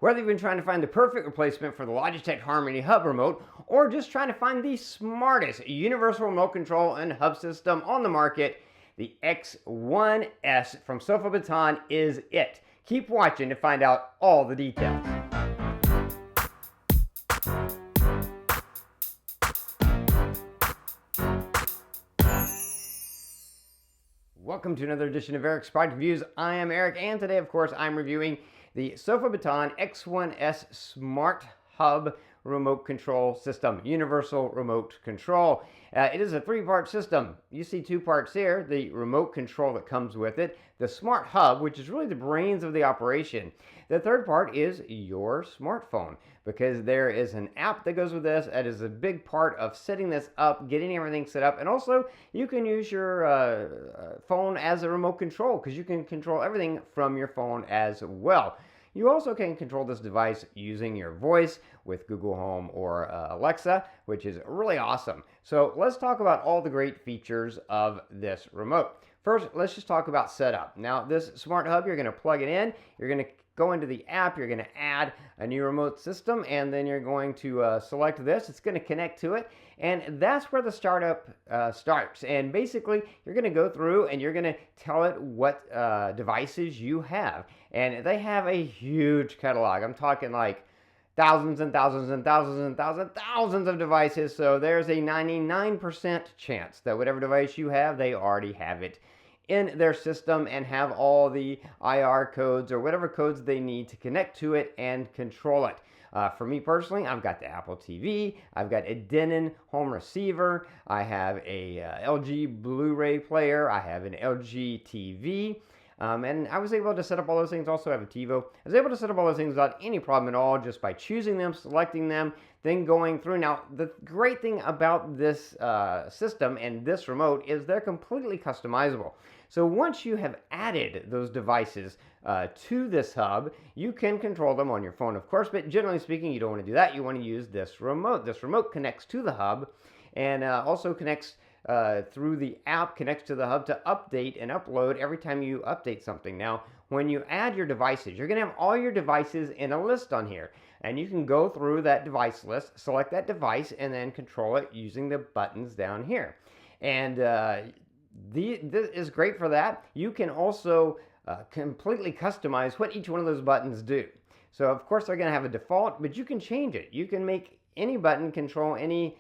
Whether you've been trying to find the perfect replacement for the Logitech Harmony Hub remote, or just trying to find the smartest universal remote control and hub system on the market, the X1S from SofaBaton is it. Keep watching to find out all the details. Welcome to another edition of Eric's Product Reviews. I am Eric, and today, of course, I'm reviewing the SofaBaton X1S Smart Hub Remote Control System, Universal Remote Control. It is a three-part system. You see two parts here, the remote control that comes with it, the Smart Hub, which is really the brains of the operation. The third part is your smartphone, because there is an app that goes with this that is a big part of setting this up, getting everything set up, and also you can use your phone as a remote control, because you can control everything from your phone as well. You also can control this device using your voice with Google Home or Alexa, which is really awesome. So let's talk about all the great features of this remote. First, let's just talk about setup. Now, this Smart Hub, you're going to plug it in. You're going to go into the app. You're going to add a new remote system, and then you're going to select this. It's going to connect to it, and that's where the startup starts. And basically, you're going to go through and you're going to tell it what devices you have. And they have a huge catalog. I'm talking like thousands and thousands and thousands and thousands of devices. So there's a 99% chance that whatever device you have, they already have it in their system and have all the IR codes or whatever codes they need to connect to it and control it. For me personally, I've got the Apple TV, I've got a Denon home receiver, I have a LG Blu-ray player, I have an LG TV. And I was able to set up all those things. Also, I have a TiVo. I was able to set up all those things without any problem at all, just by choosing them, selecting them, then going through. Now, the great thing about this system and this remote is they're completely customizable. So once you have added those devices to this hub, you can control them on your phone, of course, but generally speaking, you don't want to do that. You want to use this remote. This remote connects to the hub and also connects through the app, connects to the hub to update and upload every time you update something. Now, when you add your devices, you're going to have all your devices in a list on here. And you can go through that device list, select that device, and then control it using the buttons down here. And this is great for that. You can also completely customize what each one of those buttons do. So, of course, they're going to have a default, but you can change it. You can make any button control any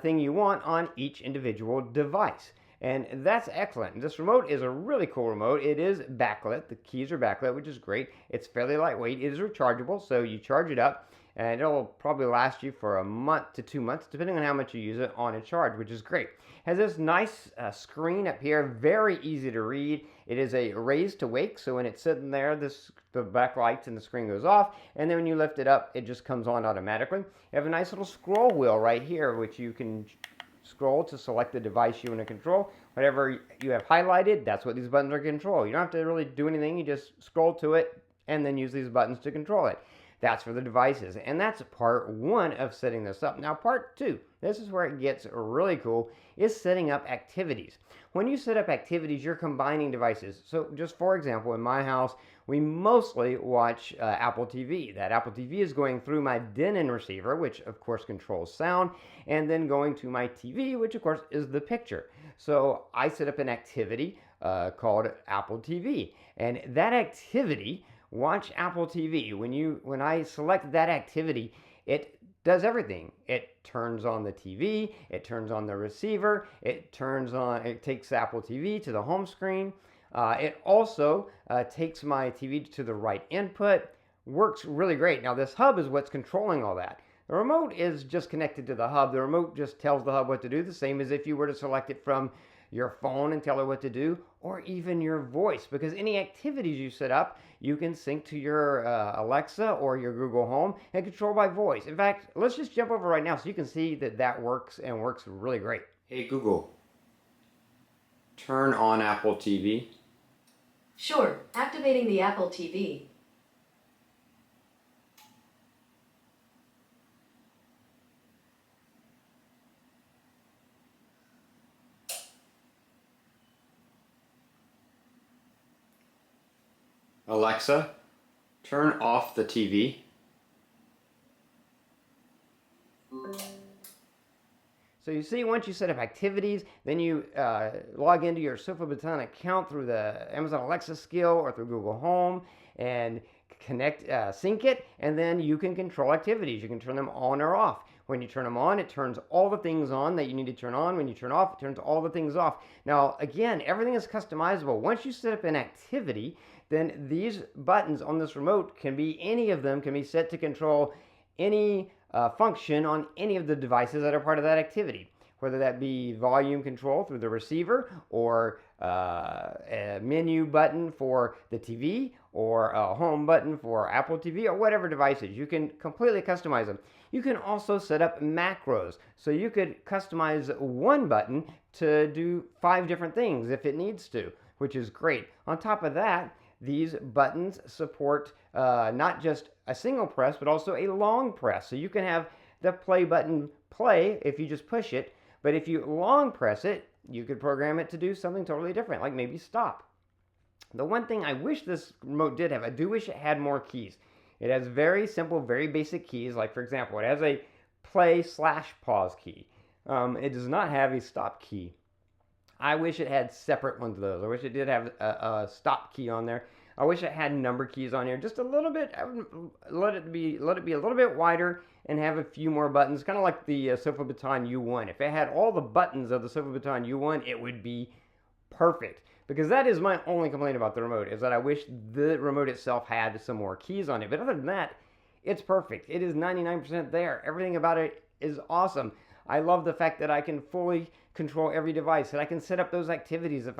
thing you want on each individual device. And that's excellent. This remote is a really cool remote. It is backlit. The keys are backlit, which is great. It's fairly lightweight. It is rechargeable, so you charge it up, and it'll probably last you for a month to 2 months, depending on how much you use it on a charge, which is great. Has this nice screen up here, very easy to read. It is a raise to wake, so when it's sitting there, the backlights and the screen goes off, and then when you lift it up, it just comes on automatically. You have a nice little scroll wheel right here, which you can scroll to select the device you want to control. Whatever you have highlighted, that's what these buttons are to control. You don't have to really do anything. You just scroll to it and then use these buttons to control it. That's for the devices. And that's part one of setting this up. Now, part two, this is where it gets really cool, is setting up activities. When you set up activities, you're combining devices. So just for example, in my house, we mostly watch Apple TV. That Apple TV is going through my Denon receiver, which of course controls sound, and then going to my TV, which of course is the picture. So I set up an activity called Apple TV. And that activity, watch Apple TV. When I select that activity, it does everything. It turns on the TV, it turns on the receiver, it takes Apple TV to the home screen. It also takes my TV to the right input. Works really great. Now, this hub is what's controlling all that. The remote is just connected to the hub. The remote just tells the hub what to do, the same as if you were to select it from your phone and tell her what to do, or even your voice, because any activities you set up, you can sync to your Alexa or your Google Home and control by voice. In fact, let's just jump over right now so you can see that that works and works really great. Hey Google, turn on Apple TV. Sure, activating the Apple TV. Alexa, turn off the TV. So you see, once you set up activities, then you log into your SofaBaton account through the Amazon Alexa skill or through Google Home and sync it, and then you can control activities. You can turn them on or off. When you turn them on, it turns all the things on that you need to turn on. When you turn off, it turns all the things off. Now, again, everything is customizable. Once you set up an activity, then these buttons on this remote any of them can be set to control any function on any of the devices that are part of that activity, whether that be volume control through the receiver, or a menu button for the TV, or a home button for Apple TV, or whatever devices. You can completely customize them. You can also set up macros, so you could customize one button to do 5 different things if it needs to, which is great. On top of that, these buttons support not just a single press, but also a long press. So you can have the play button play if you just push it, but if you long press it, you could program it to do something totally different, like maybe stop. The one thing I wish this remote did have, I do wish it had more keys. It has very simple, very basic keys, like for example, it has a play/pause key. It does not have a stop key. I wish it had separate ones of those. I wish it did have a stop key on there. I wish it had number keys on here just a little bit. I would let it be a little bit wider and have a few more buttons, kind of like the SofaBaton U1. If it had all the buttons of the SofaBaton U1, it would be perfect. Because that is my only complaint about the remote, is that I wish the remote itself had some more keys on it. But other than that, it's perfect. It is 99% there. Everything about it is awesome. I love the fact that I can fully control every device, and I can set up those activities. If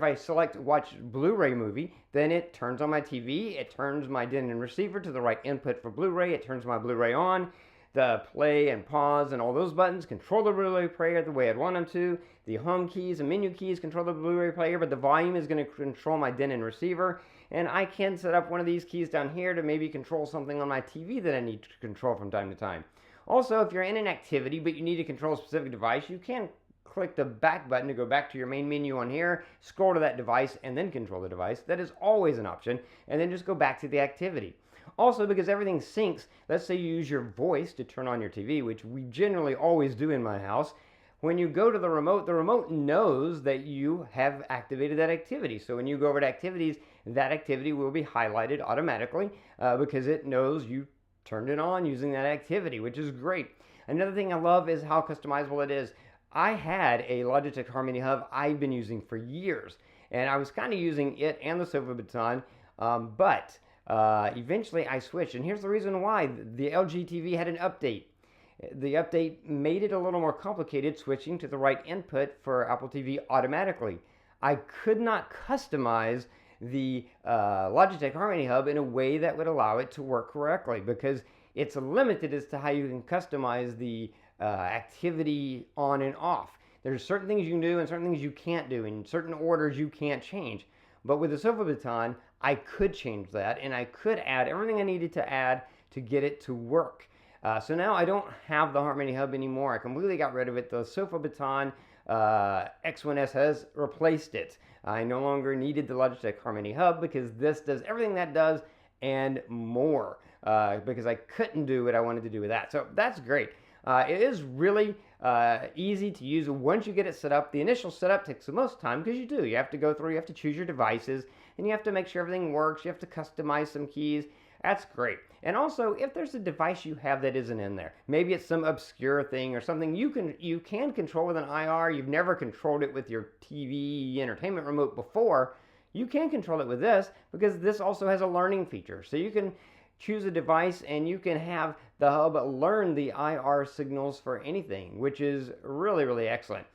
I select watch Blu-ray movie, then it turns on my TV, it turns my DIN and receiver to the right input for Blu-ray, it turns my Blu-ray on, the play and pause and all those buttons control the Blu-ray player the way I'd want them to. The home keys and menu keys control the Blu-ray player, but the volume is going to control my DIN and receiver. And I can set up one of these keys down here to maybe control something on my TV that I need to control from time to time. Also, if you're in an activity but you need to control a specific device, you can click the back button to go back to your main menu on here, scroll to that device, and then control the device. That is always an option, and then just go back to the activity. Also, because everything syncs, let's say you use your voice to turn on your TV, which we generally always do in my house. When you go to the remote knows that you have activated that activity. So when you go over to activities, that activity will be highlighted automatically because it knows you turned it on using that activity, which is great. Another thing I love is how customizable it is. I had a Logitech Harmony Hub I've been using for years, and I was kind of using it and the SofaBaton, but eventually I switched, and here's the reason why. The LG TV had an update. The update made it a little more complicated switching to the right input for Apple TV automatically. I could not customize the Logitech Harmony Hub in a way that would allow it to work correctly because it's limited as to how you can customize the activity on and off. There's certain things you can do and certain things you can't do, and certain orders you can't change. But with the SofaBaton, I could change that, and I could add everything I needed to add to get it to work. So now I don't have the Harmony Hub anymore. I completely got rid of it. The SofaBaton X1S has replaced it. I no longer needed the Logitech Harmony Hub because this does everything that does and more because I couldn't do what I wanted to do with that. So that's great. It is really easy to use once you get it set up. The initial setup takes the most time because you have to go through, you have to choose your devices, and you have to make sure everything works. You have to customize some keys. That's great. And also, if there's a device you have that isn't in there, maybe it's some obscure thing or something you can control with an IR, you've never controlled it with your TV entertainment remote before, you can control it with this because this also has a learning feature. So you can choose a device and you can have the hub learn the IR signals for anything, which is really, really excellent.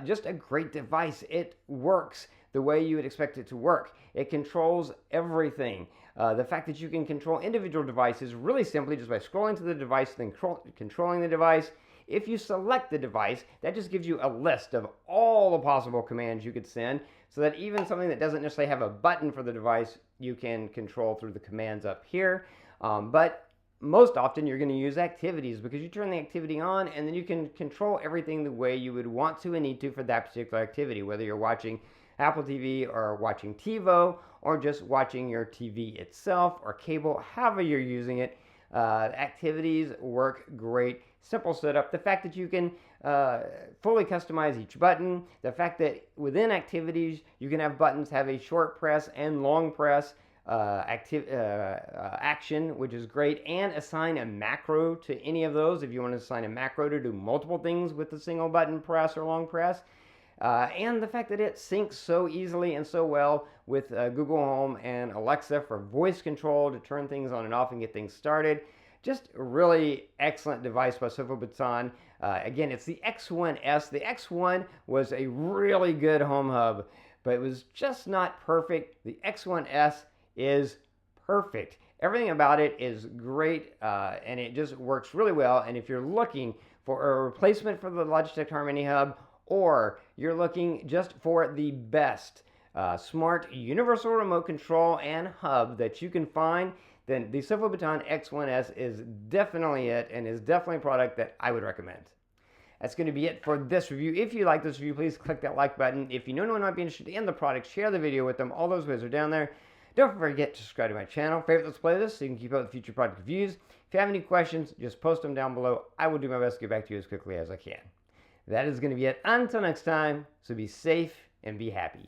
Just a great device. It works the way you would expect it to work. It controls everything. The fact that you can control individual devices really simply just by scrolling to the device and then controlling the device. If you select the device, that just gives you a list of all the possible commands you could send so that even something that doesn't necessarily have a button for the device, you can control through the commands up here. But most often you're going to use activities because you turn the activity on and then you can control everything the way you would want to and need to for that particular activity, whether you're watching Apple TV or watching TiVo or just watching your TV itself or cable, however you're using it. Activities work great. Simple setup. The fact that you can fully customize each button. The fact that within activities you can have buttons have a short press and long press action, which is great, and assign a macro to any of those if you want to assign a macro to do multiple things with the single button press or long press. And the fact that it syncs so easily and so well with Google Home and Alexa for voice control to turn things on and off and get things started. Just a really excellent device by SofaBaton. Again, it's the X1S. The X1 was a really good home hub, but it was just not perfect. The X1S is perfect. Everything about it is great, and it just works really well. And if you're looking for a replacement for the Logitech Harmony Hub, or you're looking just for the best smart universal remote control and hub that you can find, then the SofaBaton X1S is definitely it, and is definitely a product that I would recommend. That's going to be it for this review. If you like this review, please click that like button. If you know anyone might be interested in the product, share the video with them. All those ways are down there. Don't forget to subscribe to my channel, favorite this playlist so you can keep up with future product reviews. If you have any questions, just post them down below. I will do my best to get back to you as quickly as I can. That is going to be it until next time, so be safe and be happy.